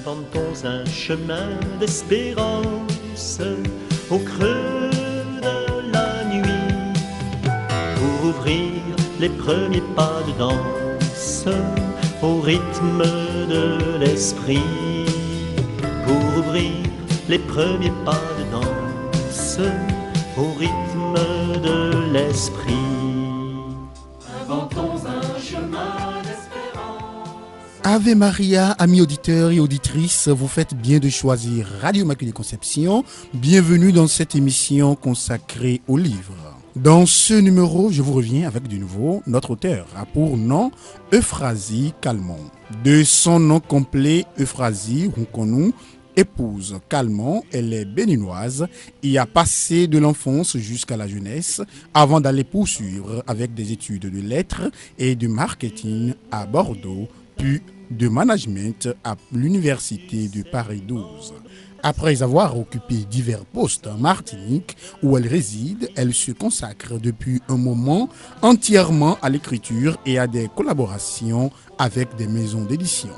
Inventons un chemin d'espérance au creux de la nuit pour ouvrir les premiers pas de danse au rythme de l'esprit. Pour ouvrir les premiers pas de danse au rythme de l'esprit. Inventons un chemin d'espérance. Ave Maria, amis auditeurs et auditrices, vous faites bien de choisir Radio Immaculée Conception. Bienvenue dans cette émission consacrée aux livres. Dans ce numéro, je vous reviens avec du nouveau. Notre auteur a pour nom Euphrasie Calmont. De son nom complet, Euphrasie Roukonou, épouse Calmont, elle est béninoise et a passé de l'enfance jusqu'à la jeunesse avant d'aller poursuivre avec des études de lettres et de marketing à Bordeaux, puis de management à l'université de Paris 12. Après avoir occupé divers postes en Martinique où elle réside, elle se consacre depuis un moment entièrement à l'écriture et à des collaborations avec des maisons d'édition.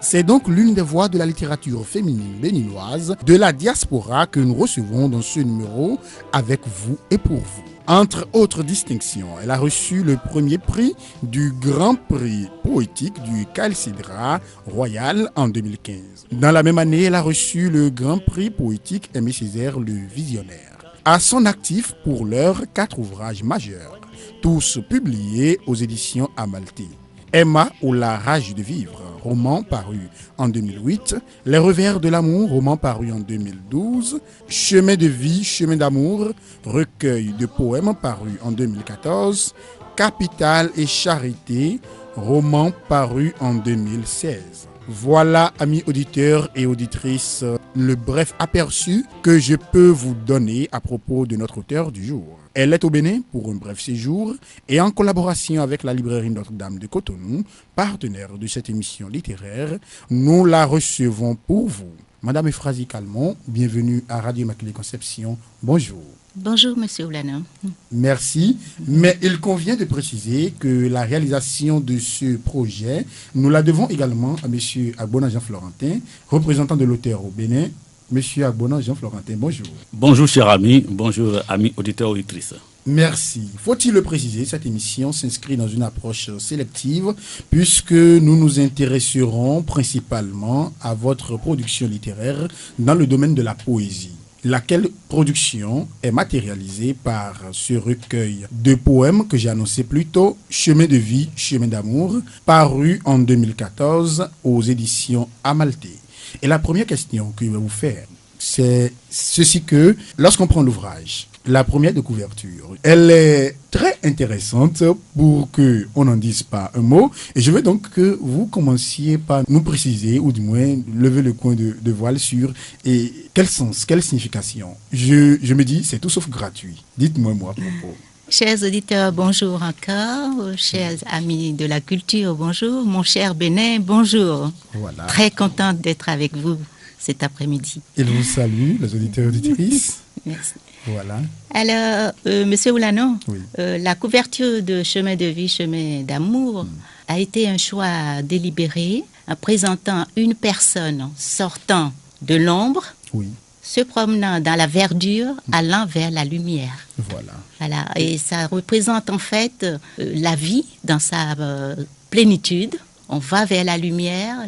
C'est donc l'une des voix de la littérature féminine béninoise de la diaspora que nous recevons dans ce numéro avec vous et pour vous. Entre autres distinctions, elle a reçu le premier prix du Grand Prix poétique du Chalcédra Royal en 2015. Dans la même année, elle a reçu le Grand Prix poétique Aimé Césaire le Visionnaire. À son actif pour l'heure 4 ouvrages majeurs, tous publiés aux éditions Amalthée. Emma ou la rage de vivre, roman paru en 2008, Les revers de l'amour, roman paru en 2012, Chemin de vie, chemin d'amour, recueil de poèmes paru en 2014, Capital et charité, roman paru en 2016. Voilà, amis auditeurs et auditrices, le bref aperçu que je peux vous donner à propos de notre auteur du jour. Elle est au Bénin pour un bref séjour et en collaboration avec la librairie Notre-Dame de Cotonou, partenaire de cette émission littéraire, nous la recevons pour vous. Madame Euphrasie Calmont, bienvenue à Radio Immaculée Conception. Bonjour. Bonjour, Monsieur Oulana. Merci, mais il convient de préciser que la réalisation de ce projet, nous la devons également à Monsieur Agbona Jean-Florentin, représentant de l'auteur au Bénin. Monsieur Agbona Jean-Florentin, bonjour. Bonjour, cher ami. Bonjour, amis auditeurs et auditrices. Merci. Faut-il le préciser, cette émission s'inscrit dans une approche sélective puisque nous nous intéresserons principalement à votre production littéraire dans le domaine de la poésie, laquelle production est matérialisée par ce recueil de poèmes que j'ai annoncé plus tôt, Chemin de vie, chemin d'amour, paru en 2014 aux éditions Amalthée. Et la première question que je vais vous faire, c'est ceci que, lorsqu'on prend l'ouvrage, la première de couverture, elle est très intéressante pour qu'on n'en dise pas un mot. Et je veux donc que vous commenciez par nous préciser, ou du moins lever le coin de voile sur et quel sens, quelle signification. Je me dis, c'est tout sauf gratuit. Dites-moi, moi, à propos. Chers auditeurs, bonjour encore. Chers amis de la culture, bonjour. Mon cher Bénin, bonjour. Voilà. Très contente d'être avec vous cet après-midi. Il vous salue, les auditeurs et auditrices. Merci. Voilà. Alors, Monsieur Oulano, oui. La couverture de Chemin de vie, chemin d'amour a été un choix délibéré, présentant une personne sortant de l'ombre, oui, se promenant dans la verdure, allant vers la lumière. Voilà. Et ça représente en fait la vie dans sa plénitude. On va vers la lumière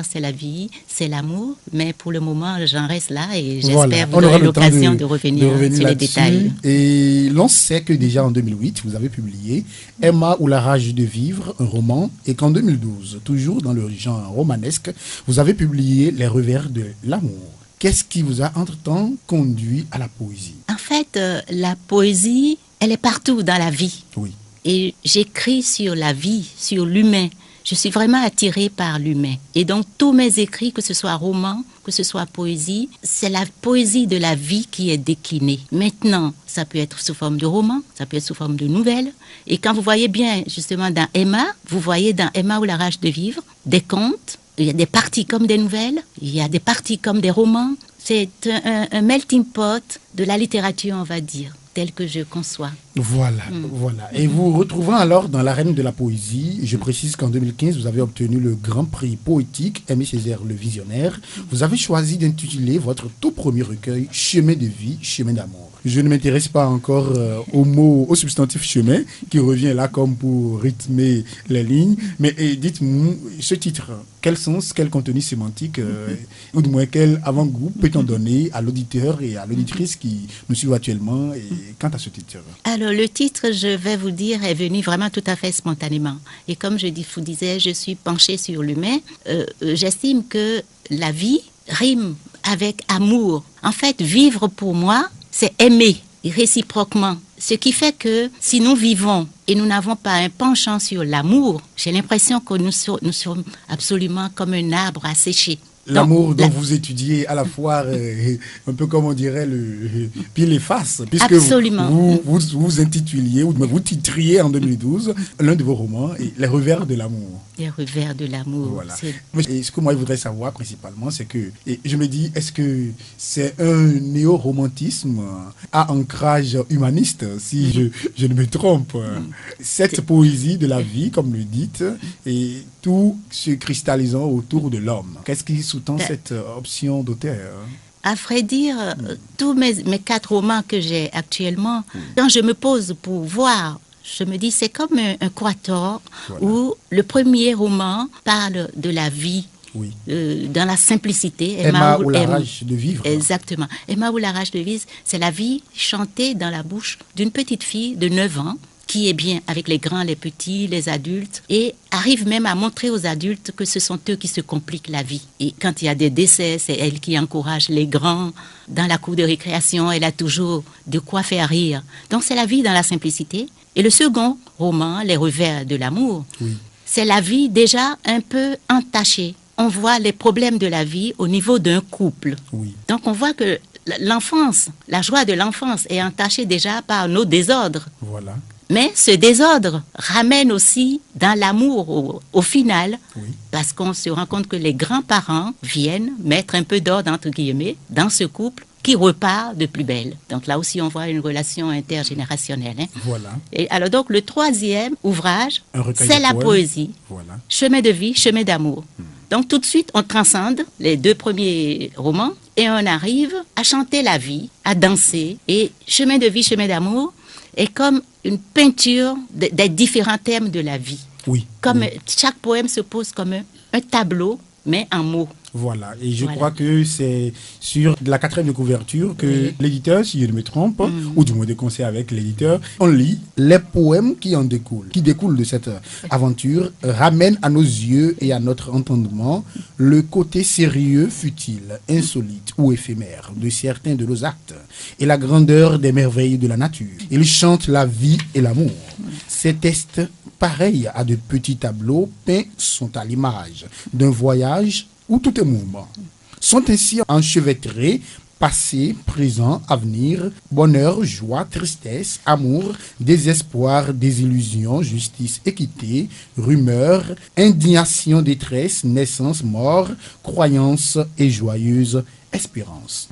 c'est la vie, c'est l'amour, mais pour le moment j'en reste là et j'espère vous aurez l'occasion de revenir sur les détails. Et l'on sait que déjà en 2008, vous avez publié Emma ou la rage de vivre, un roman, et qu'en 2012, toujours dans le genre romanesque, vous avez publié Les revers de l'amour. Qu'est-ce qui vous a entre-temps conduit à la poésie? En fait, la poésie, elle est partout dans la vie. Oui. Et j'écris sur la vie, sur l'humain. Je suis vraiment attirée par l'humain. Et donc, tous mes écrits, que ce soit roman, que ce soit poésie, c'est la poésie de la vie qui est déclinée. Maintenant, ça peut être sous forme de roman, ça peut être sous forme de nouvelles. Et quand vous voyez bien, justement, dans Emma, vous voyez dans Emma ou la rage de vivre, des contes. Il y a des parties comme des nouvelles, il y a des parties comme des romans. C'est un melting pot de la littérature, on va dire. tel que je conçois. Voilà, voilà. Et vous retrouvant alors dans l'arène de la poésie, je précise qu'en 2015, vous avez obtenu le Grand Prix poétique Aimé Césaire le Visionnaire. Vous avez choisi d'intituler votre tout premier recueil Chemin de vie, chemin d'amour. Je ne m'intéresse pas encore au substantif chemin, qui revient là comme pour rythmer les lignes. Mais dites-moi, ce titre, quel sens, quel contenu sémantique, ou du moins quel avant-goût peut-on donner à l'auditeur et à l'auditrice qui nous suivent actuellement et quant à ce titre? Alors, le titre, je vais vous dire, est venu vraiment tout à fait spontanément. Et comme vous disais, je suis penchée sur l'humain. J'estime que la vie rime avec amour. En fait, vivre pour moi, c'est aimer réciproquement. Ce qui fait que si nous vivons et nous n'avons pas un penchant sur l'amour, j'ai l'impression que nous sommes absolument comme un arbre asséché. L'amour dont vous étudiez à la fois, un peu comme on dirait, le pile et face, puisque vous intituliez, ou vous titriez en 2012 l'un de vos romans, Les Revers de l'amour. Les Revers de l'amour. Voilà. Et ce que moi je voudrais savoir principalement, c'est que, et je me dis, est-ce que c'est un néo-romantisme à ancrage humaniste, si je ne me trompe? Cette poésie de la vie, comme le dites, et tout se cristallisant autour de l'homme. Qu'est-ce qui sous-tend cette option d'auteur? À vrai dire, tous mes 4 romans que j'ai actuellement, quand je me pose pour voir, je me dis c'est comme un quatuor, voilà, où le premier roman parle de la vie. Oui. Dans la simplicité. Emma ou la rage de vivre. Exactement. Emma ou la rage de vivre, c'est la vie chantée dans la bouche d'une petite fille de 9 ans qui est bien avec les grands, les petits, les adultes, et arrive même à montrer aux adultes que ce sont eux qui se compliquent la vie. Et quand il y a des décès, c'est elle qui encourage les grands. Dans la cour de récréation, elle a toujours de quoi faire rire. Donc c'est la vie dans la simplicité. Et le second roman, Les Revers de l'amour, c'est la vie déjà un peu entachée. On voit les problèmes de la vie au niveau d'un couple. Donc on voit que l'enfance, la joie de l'enfance est entachée déjà par nos désordres. Voilà. Mais ce désordre ramène aussi dans l'amour au final, parce qu'on se rend compte que les grands-parents viennent mettre un peu d'ordre, entre guillemets, dans ce couple qui repart de plus belle. Donc là aussi, on voit une relation intergénérationnelle. Voilà. Et alors donc, le troisième ouvrage, c'est la poésie. Voilà. Chemin de vie, chemin d'amour. Donc tout de suite, on transcende les 2 premiers romans et on arrive à chanter la vie, à danser. Et chemin de vie, chemin d'amour est comme une peinture des différents thèmes de la vie. Comme chaque poème se pose comme un tableau, mais en mots. Voilà, et je crois que c'est sur la 4e de couverture que l'éditeur, si je ne me trompe, ou du moins des conseils avec l'éditeur, on lit les poèmes qui en découlent, qui découlent de cette aventure, ramènent à nos yeux et à notre entendement le côté sérieux, futile, insolite ou éphémère de certains de nos actes et la grandeur des merveilles de la nature. Ils chantent la vie et l'amour. Ces textes, pareils à de petits tableaux peints, sont à l'image d'un voyage où tout est mouvement, sont ainsi enchevêtrés, passé, présent, avenir, bonheur, joie, tristesse, amour, désespoir, désillusion, justice, équité, rumeur, indignation, détresse, naissance, mort, croyance et joyeuse espérance.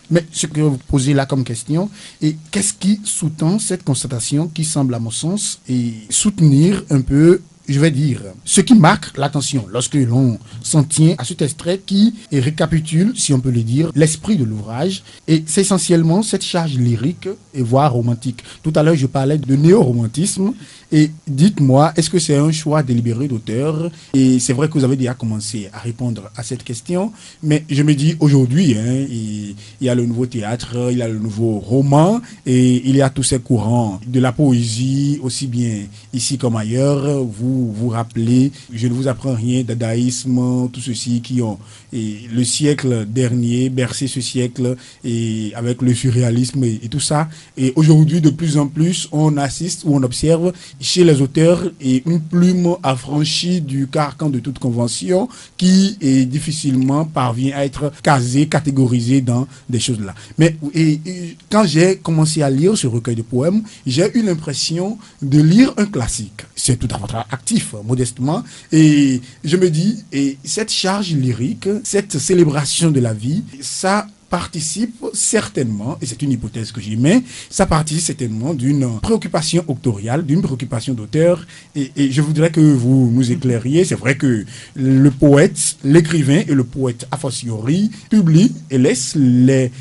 Mais ce que vous posez là comme question, et qu'est-ce qui sous-tend cette constatation qui semble à mon sens et soutenir un peu, je vais dire, ce qui marque l'attention lorsque l'on s'en tient à cet extrait qui récapitule, si on peut le dire, l'esprit de l'ouvrage. Et c'est essentiellement cette charge lyrique et voire romantique. Tout à l'heure, je parlais de néo-romantisme. Et dites-moi, est-ce que c'est un choix délibéré d'auteur? Et c'est vrai que vous avez déjà commencé à répondre à cette question. Mais je me dis, aujourd'hui, il y a le nouveau théâtre, il y a le nouveau roman, et il y a tous ces courants de la poésie, aussi bien ici comme ailleurs. Vous rappelez, je ne vous apprends rien, dadaïsme, tout ceci qui ont le siècle dernier, bercé ce siècle, et avec le surréalisme et tout ça. Et aujourd'hui, de plus en plus, on assiste ou on observe chez les auteurs et une plume affranchie du carcan de toute convention qui difficilement parvient à être casée, catégorisée dans des choses là. Mais quand j'ai commencé à lire ce recueil de poèmes, j'ai eu l'impression de lire un classique. C'est tout à votre actif, modestement. Et je me dis, et cette charge lyrique, cette célébration de la vie, ça participe certainement, et c'est une hypothèse que j'y mets, ça participe certainement d'une préoccupation auctoriale, d'une préoccupation d'auteur, et je voudrais que vous nous éclairiez. C'est vrai que le poète, l'écrivain et le poète a fortiori publie et laisse les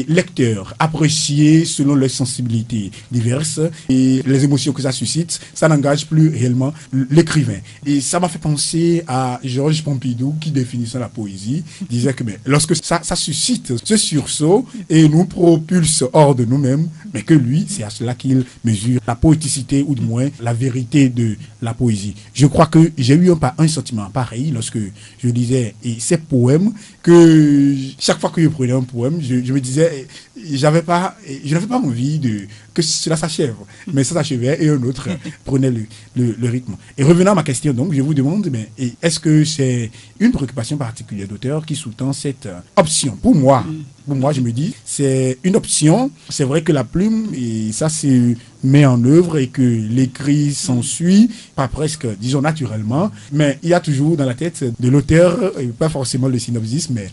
lecteurs apprécier selon leurs sensibilités diverses et les émotions que ça suscite, ça n'engage plus réellement l'écrivain. Et ça m'a fait penser à Georges Pompidou qui définissant la poésie disait que lorsque ça suscite ce sursaut et nous propulse hors de nous-mêmes, mais que lui, c'est à cela qu'il mesure la poéticité ou du moins la vérité de la poésie. Je crois que j'ai eu un sentiment pareil lorsque je lisais ces poèmes, que chaque fois que je prenais un poème, je me disais, je n'avais pas envie que cela s'achève, mais ça s'achevait et un autre prenait le rythme. Et revenant à ma question, donc, je vous demande, est-ce que c'est une préoccupation particulière d'auteur qui sous-tend cette option? Pour moi, je me dis, c'est une option. C'est vrai que la plume, et ça se met en œuvre et que l'écrit s'ensuit, pas presque, disons naturellement, mais il y a toujours dans la tête de l'auteur, pas forcément le synopsis, mais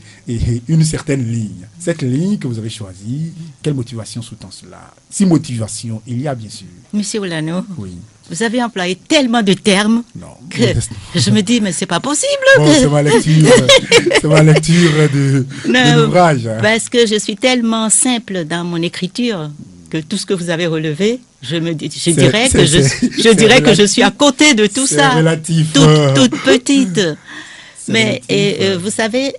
une certaine ligne. Cette ligne que vous avez choisie, quelle motivation sous-tend cela? Si motivation, il y a bien sûr. Monsieur Olano, oui. Vous avez employé tellement de termes que je me dis, mais c'est pas possible. Bon, c'est ma lecture de l'ouvrage. Parce que je suis tellement simple dans mon écriture que tout ce que vous avez relevé, je dirais que je suis à côté de tout ça. Relatif. Toute petite. Mais vous savez,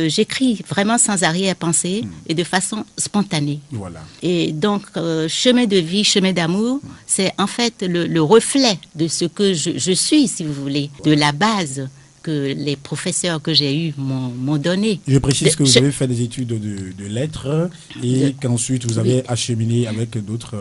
j'écris vraiment sans arrière-pensée et de façon spontanée. Voilà. Et donc, chemin de vie, chemin d'amour, c'est en fait le reflet de ce que je suis, si vous voulez, de la base que les professeurs que j'ai eus m'ont donné. Je précise que vous avez fait des études de lettres et qu'ensuite vous avez acheminé avec d'autres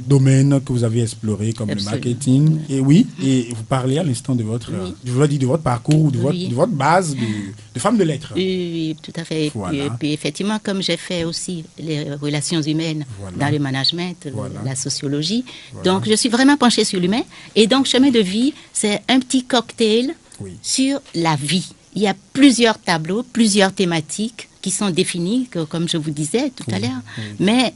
domaines que vous avez explorés comme le marketing. Et oui, et vous parlez à l'instant de votre, je vous l'ai dit, de votre parcours ou de votre base de femme de lettres. Oui, tout à fait. Voilà. Et puis effectivement, comme j'ai fait aussi les relations humaines dans le management, la sociologie, donc je suis vraiment penchée sur l'humain. Et donc, chemin de vie, c'est un petit cocktail sur la vie. Il y a plusieurs tableaux, plusieurs thématiques qui sont définies, comme je vous disais tout à l'heure. Mais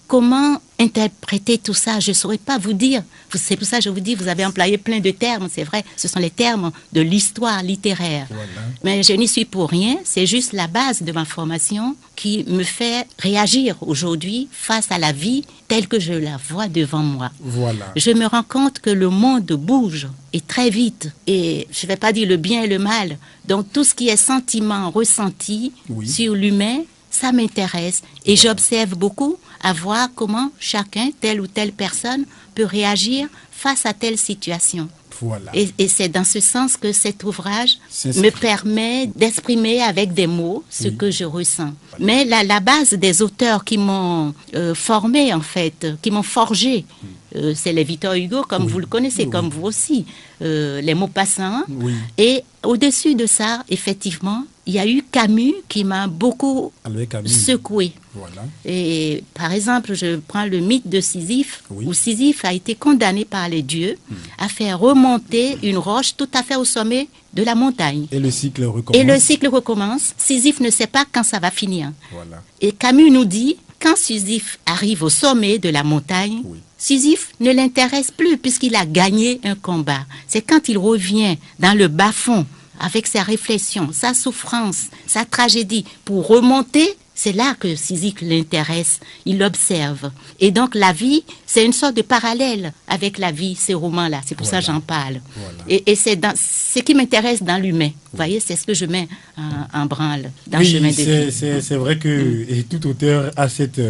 comment interpréter tout ça, je ne saurais pas vous dire. C'est pour ça que je vous dis, vous avez employé plein de termes, c'est vrai, ce sont les termes de l'histoire littéraire. Voilà. Mais je n'y suis pour rien, c'est juste la base de ma formation qui me fait réagir aujourd'hui face à la vie telle que je la vois devant moi. Voilà. Je me rends compte que le monde bouge et très vite, et je ne vais pas dire le bien et le mal, donc tout ce qui est sentiment ressenti sur l'humain, ça m'intéresse et j'observe beaucoup à voir comment chacun, telle ou telle personne, peut réagir face à telle situation. Voilà. Et c'est dans ce sens que cet ouvrage me permet d'exprimer avec des mots ce que je ressens. Mais la base des auteurs qui m'ont formé, en fait, qui m'ont forgé, c'est les Victor Hugo, comme vous le connaissez, comme vous aussi, les Maupassant. Et au-dessus de ça, effectivement, il y a eu Camus qui m'a beaucoup secoué. Voilà. Et par exemple, je prends le mythe de Sisyphe, où Sisyphe a été condamné par les dieux à faire remonter une roche tout à fait au sommet de la montagne. Et le cycle recommence. Sisyphe ne sait pas quand ça va finir. Voilà. Et Camus nous dit, quand Sisyphe arrive au sommet de la montagne, Sisyphe ne l'intéresse plus puisqu'il a gagné un combat. C'est quand il revient dans le bas-fond avec ses réflexions, sa souffrance, sa tragédie, pour remonter, c'est là que Sisyphe l'intéresse, il l'observe. Et donc la vie, c'est une sorte de parallèle avec la vie, ces romans-là, c'est pour ça que j'en parle. Voilà. Et c'est ce qui m'intéresse dans l'humain. Vous voyez, c'est ce que je mets en branle dans le chemin de vie. C'est vrai que et tout auteur a cette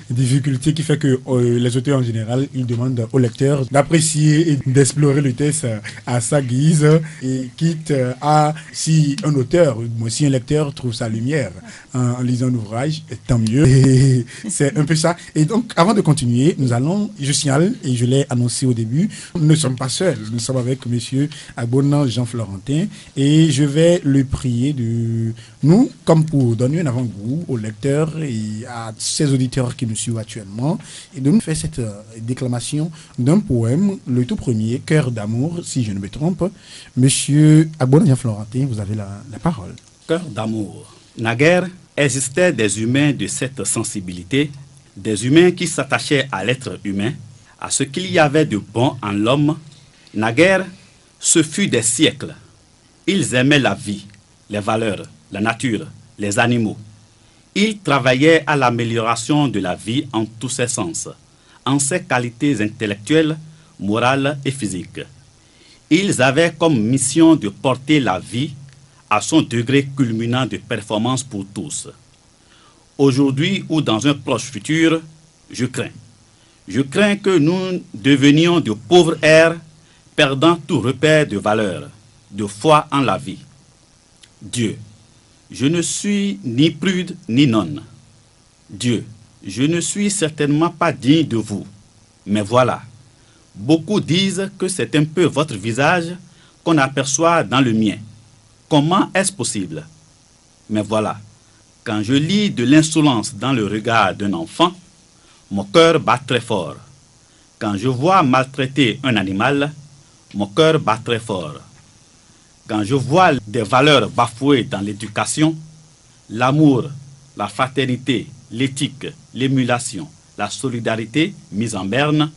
difficulté qui fait que les auteurs en général, ils demandent au lecteur d'apprécier et d'explorer le texte à sa guise, et quitte à, si un auteur, si un lecteur trouve sa lumière en lisant l'ouvrage, tant mieux. Et c'est un peu ça. Et donc, avant de continuer, je signale, et je l'ai annoncé au début, nous ne sommes pas seuls. Nous sommes avec monsieur Agbona Jean Florentin, et je vais le prier de nous, comme pour donner un avant-goût aux lecteurs et à ces auditeurs qui nous suivent actuellement, et de nous faire cette déclamation d'un poème, le tout premier, Cœur d'amour, si je ne me trompe. Monsieur Agbona Jean Florentin, vous avez la parole. Cœur d'amour. Naguère, Existaient des humains de cette sensibilité, des humains qui s'attachaient à l'être humain, à ce qu'il y avait de bon en l'homme. Naguère, ce fut des siècles. Ils aimaient la vie, les valeurs, la nature, les animaux. Ils travaillaient à l'amélioration de la vie en tous ses sens, en ses qualités intellectuelles, morales et physiques. Ils avaient comme mission de porter la vie à son degré culminant de performance pour tous. Aujourd'hui ou dans un proche futur, je crains que nous devenions de pauvres ères, perdant tout repère de valeur, de foi en la vie. Dieu, je ne suis ni prude ni nonne. Dieu, je ne suis certainement pas digne de vous. Mais voilà, beaucoup disent que c'est un peu votre visage qu'on aperçoit dans le mien. Comment est-ce possible? Mais voilà, quand je lis de l'insolence dans le regard d'un enfant, mon cœur bat très fort. Quand je vois maltraiter un animal, mon cœur bat très fort. Quand je vois des valeurs bafouées dans l'éducation, l'amour, la fraternité, l'éthique, l'émulation, la solidarité mise en berne,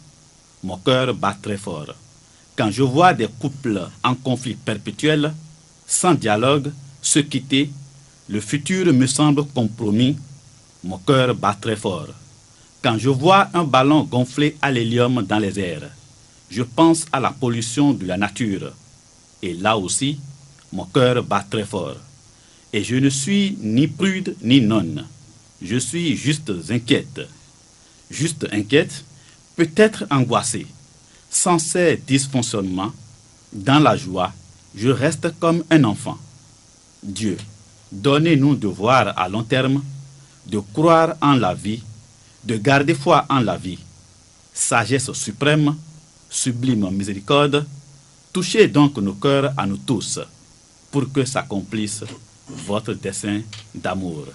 mon cœur bat très fort. Quand je vois des couples en conflit perpétuel, sans dialogue, se quitter, le futur me semble compromis, mon cœur bat très fort. Quand je vois un ballon gonflé à l'hélium dans les airs, je pense à la pollution de la nature. Et là aussi, mon cœur bat très fort. Et je ne suis ni prude ni nonne. Je suis juste inquiète. Juste inquiète, peut-être angoissée. Sans ces dysfonctionnements, dans la joie, je reste comme un enfant. Dieu, donnez-nous de voir à long terme, de croire en la vie, de garder foi en la vie. Sagesse suprême, sublime miséricorde, touchez donc nos cœurs à nous tous, pour que s'accomplisse votre dessein d'amour.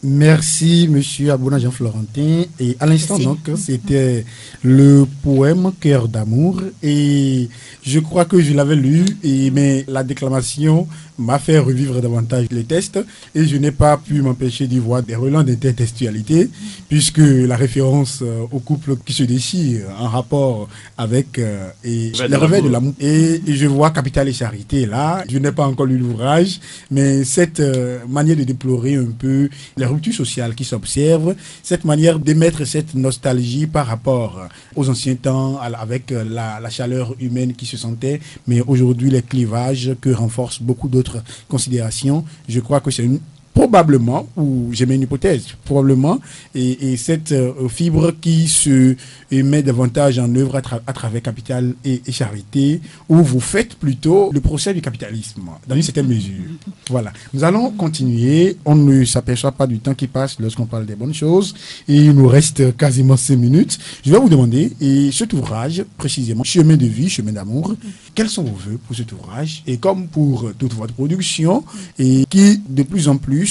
Merci, monsieur Abona Jean-Florentin. Et à l'instant, donc, c'était le poème Cœur d'amour. Et je crois que je l'avais lu, mais la déclamation m'a fait revivre davantage les tests. Et je n'ai pas pu m'empêcher d'y voir des relents d'intertextualité, puisque la référence au couple qui se déchire en rapport avec les revers de l'amour. Et je vois Capital et Charité là. Je n'ai pas encore lu l'ouvrage, mais cette manière de déplorer un peu les ruptures sociales qui s'observent, cette manière d'émettre cette nostalgie par rapport aux anciens temps, avec la chaleur humaine qui se sentait, mais aujourd'hui les clivages que renforcent beaucoup d'autres considérations. Je crois que c'est probablement, ou j'ai mis une hypothèse, probablement, et cette fibre qui se met davantage en œuvre à travers Capital et Charité, où vous faites plutôt le procès du capitalisme, dans une certaine mesure. Voilà. Nous allons continuer. On ne s'aperçoit pas du temps qui passe lorsqu'on parle des bonnes choses, et il nous reste quasiment 5 minutes. Je vais vous demander, et cet ouvrage, précisément, Chemin de vie, chemin d'amour, quels sont vos vœux pour cet ouvrage, et comme pour toute votre production, et qui, de plus en plus,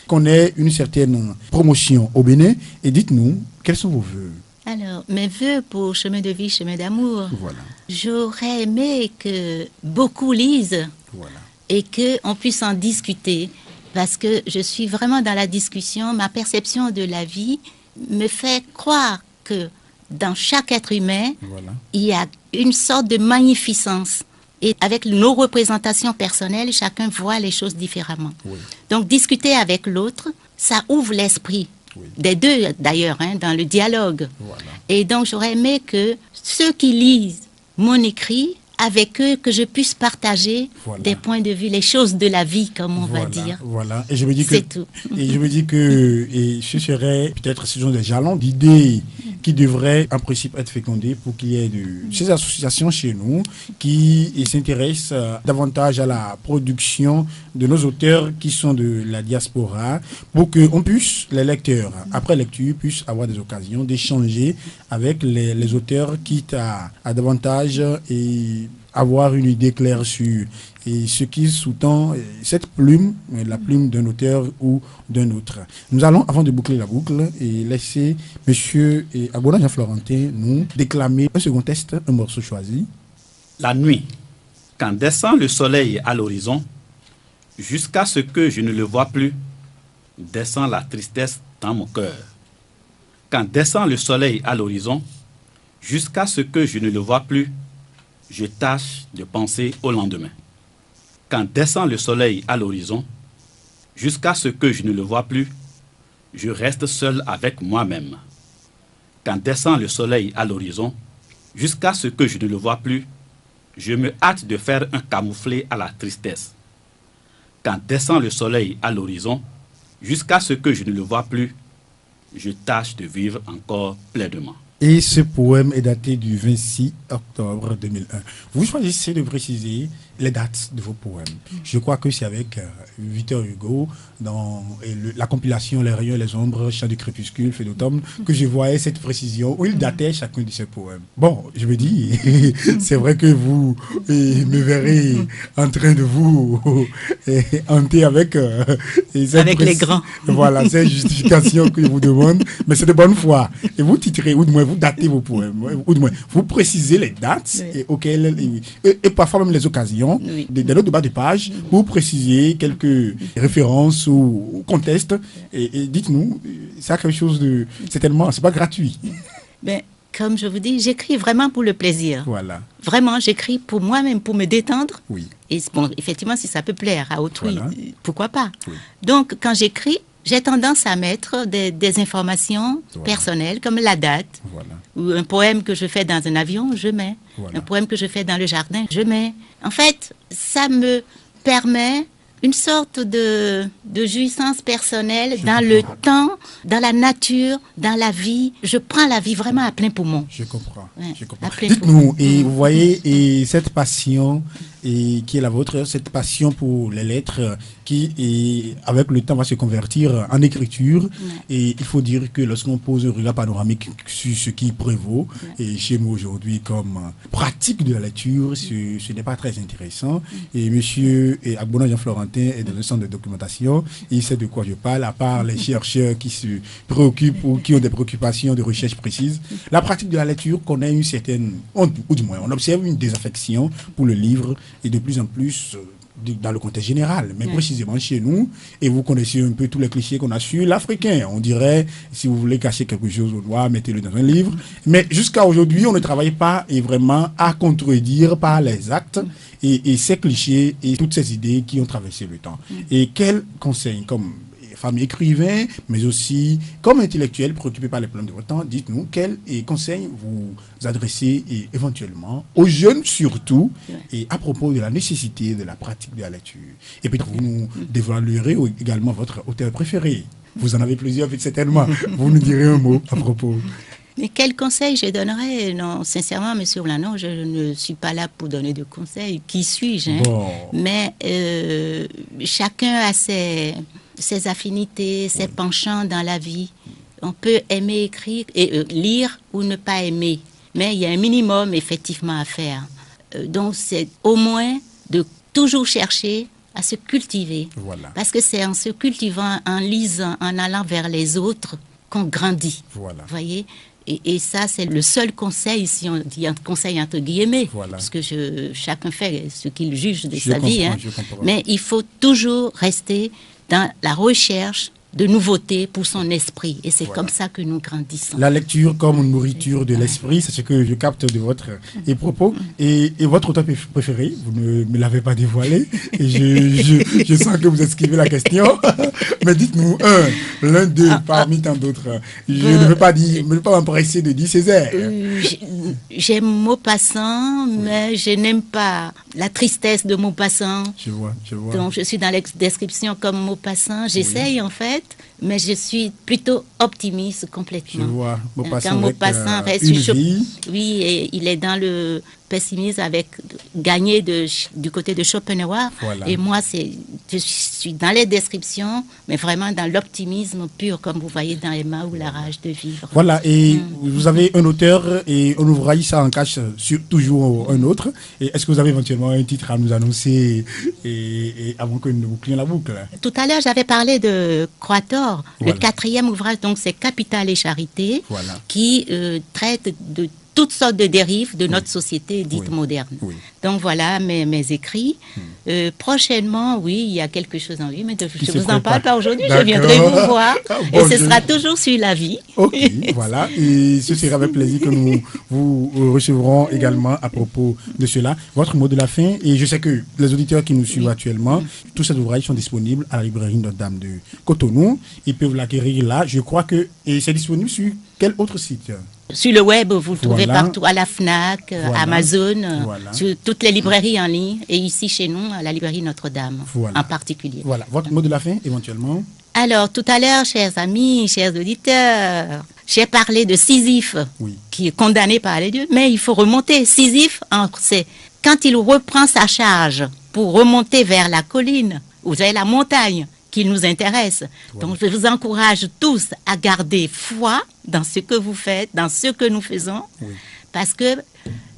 connaît une certaine promotion au Bénin. Et dites-nous, quels sont vos vœux? Alors, mes vœux pour Chemin de vie, chemin d'amour, voilà. J'aurais aimé que beaucoup lisent, voilà, et qu'on puisse en discuter, parce que je suis vraiment dans la discussion. Ma perception de la vie me fait croire que dans chaque être humain, voilà, il y a une sorte de magnificence. Et avec nos représentations personnelles, chacun voit les choses différemment. Oui. Donc, discuter avec l'autre, ça ouvre l'esprit. Oui. Des deux, d'ailleurs, dans le dialogue. Voilà. Et donc, j'aurais aimé que ceux qui lisent mon écrit, avec eux, que je puisse partager, voilà, des points de vue, les choses de la vie, comme on, voilà, va dire. Voilà. Et je me dis que, c'est tout. Et je me dis que ce serait peut-être ce genre de jalons d'idées qui devraient en principe être fécondées pour qu'il y ait ces associations chez nous qui s'intéressent davantage à la production de nos auteurs qui sont de la diaspora, pour qu'on puisse, les lecteurs, après lecture, puissent avoir des occasions d'échanger avec les auteurs, quitte à davantage avoir une idée claire sur ce qui sous-tend cette plume, la plume d'un auteur ou d'un autre. Nous allons, avant de boucler la boucle, et laisser monsieur Abona Jean-Florentin nous déclamer un second texte, un morceau choisi. La nuit, quand descend le soleil à l'horizon, jusqu'à ce que je ne le vois plus, descend la tristesse dans mon cœur. Quand descend le soleil à l'horizon, jusqu'à ce que je ne le vois plus, je tâche de penser au lendemain. Quand descend le soleil à l'horizon, jusqu'à ce que je ne le vois plus, je reste seul avec moi-même. Quand descend le soleil à l'horizon, jusqu'à ce que je ne le vois plus, je me hâte de faire un camouflet à la tristesse. Quand descend le soleil à l'horizon, jusqu'à ce que je ne le vois plus, je tâche de vivre encore pleinement. Et ce poème est daté du 26 octobre 2001. Vous choisissez de préciser les dates de vos poèmes. Je crois que c'est avec Victor Hugo dans la compilation Les rayons et les ombres, Chant du crépuscule, Fée d'automne, que je voyais cette précision où il datait chacun de ses poèmes. Bon, je me dis, c'est vrai que vous me verrez en train de vous hanter avec avec les grands. Voilà, c'est une justification que je vous demande, mais c'est de bonne foi. Et vous titrez, ou du moins vous datez vos poèmes, ou du moins vous précisez les dates et parfois même les occasions. Oui. Dans notre bas de page, vous précisez quelques références ou contextes et dites-nous, ça quelque chose de certainement, c'est pas gratuit. Ben, comme je vous dis, j'écris vraiment pour le plaisir. Voilà. Vraiment, j'écris pour moi-même, pour me détendre. Oui. Et bon, effectivement, si ça peut plaire à autrui, Voilà. pourquoi pas. Oui. Donc, quand j'écris, j'ai tendance à mettre des informations personnelles, comme la date, ou un poème que je fais dans un avion, je mets. Un poème que je fais dans le jardin, je mets. En fait, ça me permet une sorte de jouissance personnelle dans le temps, dans la nature, dans la vie. Je prends la vie vraiment à plein poumon. Je comprends. Ouais, Je comprends. à plein Dites-nous, poumon. et vous voyez, et cette passion qui est la vôtre, cette passion pour les lettres qui, avec le temps, va se convertir en écriture. Et il faut dire que lorsqu'on pose un regard panoramique sur ce qui prévaut, et chez nous aujourd'hui comme pratique de la lecture, ce n'est pas très intéressant. Et monsieur Agbona Jean-Florentin est dans un centre de documentation, il sait de quoi je parle, à part les chercheurs qui se préoccupent ou qui ont des préoccupations de recherche précises. La pratique de la lecture connaît une certaine, ou du moins, on observe une désaffection pour le livre, et de plus en plus dans le contexte général, mais précisément chez nous, et vous connaissez un peu tous les clichés qu'on a sur l'Africain. On dirait, si vous voulez cacher quelque chose au noir, mettez-le dans un livre. Mais jusqu'à aujourd'hui, on ne travaille pas et vraiment à contredire par les actes et ces clichés et toutes ces idées qui ont traversé le temps. Et quels conseils, comme femme écrivain, mais aussi comme intellectuel préoccupé par les problèmes de votre temps, dites-nous quels conseils vous adressez éventuellement aux jeunes surtout, et à propos de la nécessité de la pratique de la lecture. Et puis vous nous dévoilerez également votre auteur préféré. Vous en avez plusieurs, certainement. Vous nous direz un mot à propos. Mais quel conseil je donnerais? Non, sincèrement, monsieur Blanon, je ne suis pas là pour donner de conseils. Qui suis-je, hein? Bon. Mais chacun a ses affinités, ses penchants dans la vie. On peut aimer écrire et lire ou ne pas aimer. Mais il y a un minimum, effectivement, à faire. Donc, c'est au moins de toujours chercher à se cultiver. Voilà. Parce que c'est en se cultivant, en lisant, en allant vers les autres qu'on grandit. Voilà. Vous voyez? Et ça, c'est le seul conseil, si on dit un conseil entre guillemets, Voilà. parce que chacun fait ce qu'il juge de Je sa vie. Hein. comprends. Mais il faut toujours rester dans la recherche de nouveautés pour son esprit. Et c'est comme ça que nous grandissons. La lecture comme nourriture de l'esprit, c'est ce que je capte de votre propos. Et votre auteur préféré, vous ne me l'avez pas dévoilé. Et je sens que vous esquivez la question. Mais dites-nous l'un d'eux parmi tant d'autres. Je ne veux pas m'empresser de dire Césaire. J'aime Maupassant, mais je n'aime pas la tristesse de Maupassant. Je vois. Donc je suis dans la description comme Maupassant. J'essaye en fait, mais je suis plutôt optimiste complètement. Je vois. Quand Maupassant reste oui, et il est dans le pessimisme avec gagné du côté de Schopenhauer. Voilà. Et moi, je suis dans les descriptions, mais vraiment dans l'optimisme pur, comme vous voyez dans Emma ou La rage de vivre. Voilà, et vous avez un auteur et on ouvraille ça en cache sur toujours un autre. Et est-ce que vous avez éventuellement un titre à nous annoncer et avant que nous bouclions la boucle? Tout à l'heure, j'avais parlé de Croator, le 4e ouvrage, donc c'est Capital et Charité, qui traite de toutes sortes de dérives de notre société dite moderne. Oui. Donc voilà mes écrits. Prochainement, oui, il y a quelque chose en vue, mais je ne vous en parle pas aujourd'hui, je viendrai vous voir. Et ce sera toujours sur la vie. Ok, voilà. Et ce sera avec plaisir que nous vous recevrons également à propos de cela. Votre mot de la fin, et je sais que les auditeurs qui nous suivent actuellement, tous ces ouvrages sont disponibles à la librairie Notre-Dame de Cotonou. Ils peuvent l'acquérir là. Je crois que et c'est disponible sur quel autre site? Sur le web, vous le trouvez Voilà. partout, à la FNAC, Voilà. Amazon, Voilà. sur toutes les librairies en ligne, et ici chez nous, à la librairie Notre-Dame, Voilà. en particulier. Voilà. Votre mot de la fin, éventuellement? Alors, tout à l'heure, chers amis, chers auditeurs, j'ai parlé de Sisyphe, Oui. qui est condamné par les dieux, mais il faut remonter. Sisyphe, c'est quand il reprend sa charge pour remonter vers la colline, ou vers la montagne, qui nous intéresse. Donc, je vous encourage tous à garder foi dans ce que vous faites, dans ce que nous faisons, parce que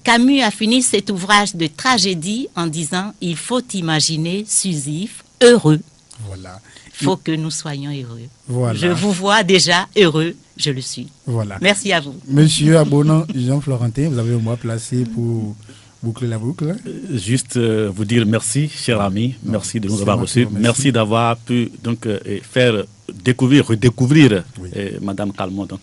Camus a fini cet ouvrage de tragédie en disant « Il faut imaginer Sisyphe heureux ». Voilà. Il faut que nous soyons heureux. Voilà. Je vous vois déjà heureux, je le suis. Voilà. Merci à vous. Monsieur Abonant Jean-Florentin, vous avez au moins placé pour boucler la boucle. Juste vous dire merci, cher ami. Merci de nous c'est avoir moi qui reçus. vous remercie. Merci d'avoir pu donc faire redécouvrir Oui. Madame Calmont donc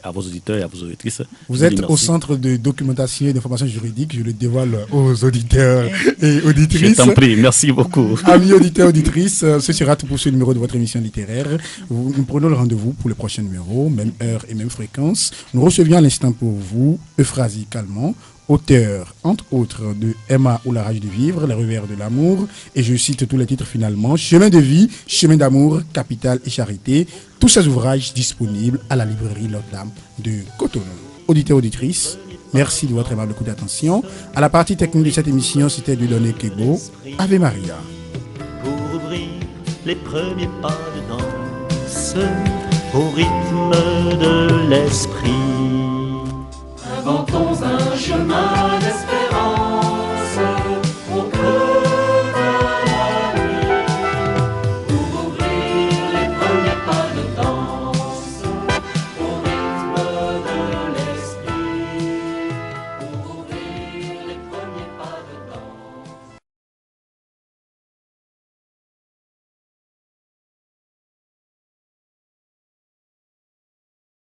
à vos auditeurs et à vos auditrices. Vous Je vous dis êtes au merci. centre de documentation et d'information juridique. Je le dévoile aux auditeurs et Je auditrices. t'en prie, merci beaucoup. Amis auditeurs, auditrices, ce sera tout pour ce numéro de votre émission littéraire. Nous prenons le rendez-vous pour le prochain numéro, même heure et même fréquence. Nous recevions à l'instant pour vous Euphrasie Calmont, auteur, entre autres, de Emma ou la rage de vivre, les revers de l'amour, et je cite tous les titres finalement, Chemin de vie, Chemin d'amour, Capital et Charité, tous ces ouvrages disponibles à la librairie Notre-Dame de Cotonou. Auditeurs, auditrices, merci de votre aimable coup d'attention. À la partie technique de cette émission, c'était Dieudonné Kego. Ave Maria. Pour ouvrir les premiers pas de danse au rythme de l'esprit. Inventons un chemin d'espérance.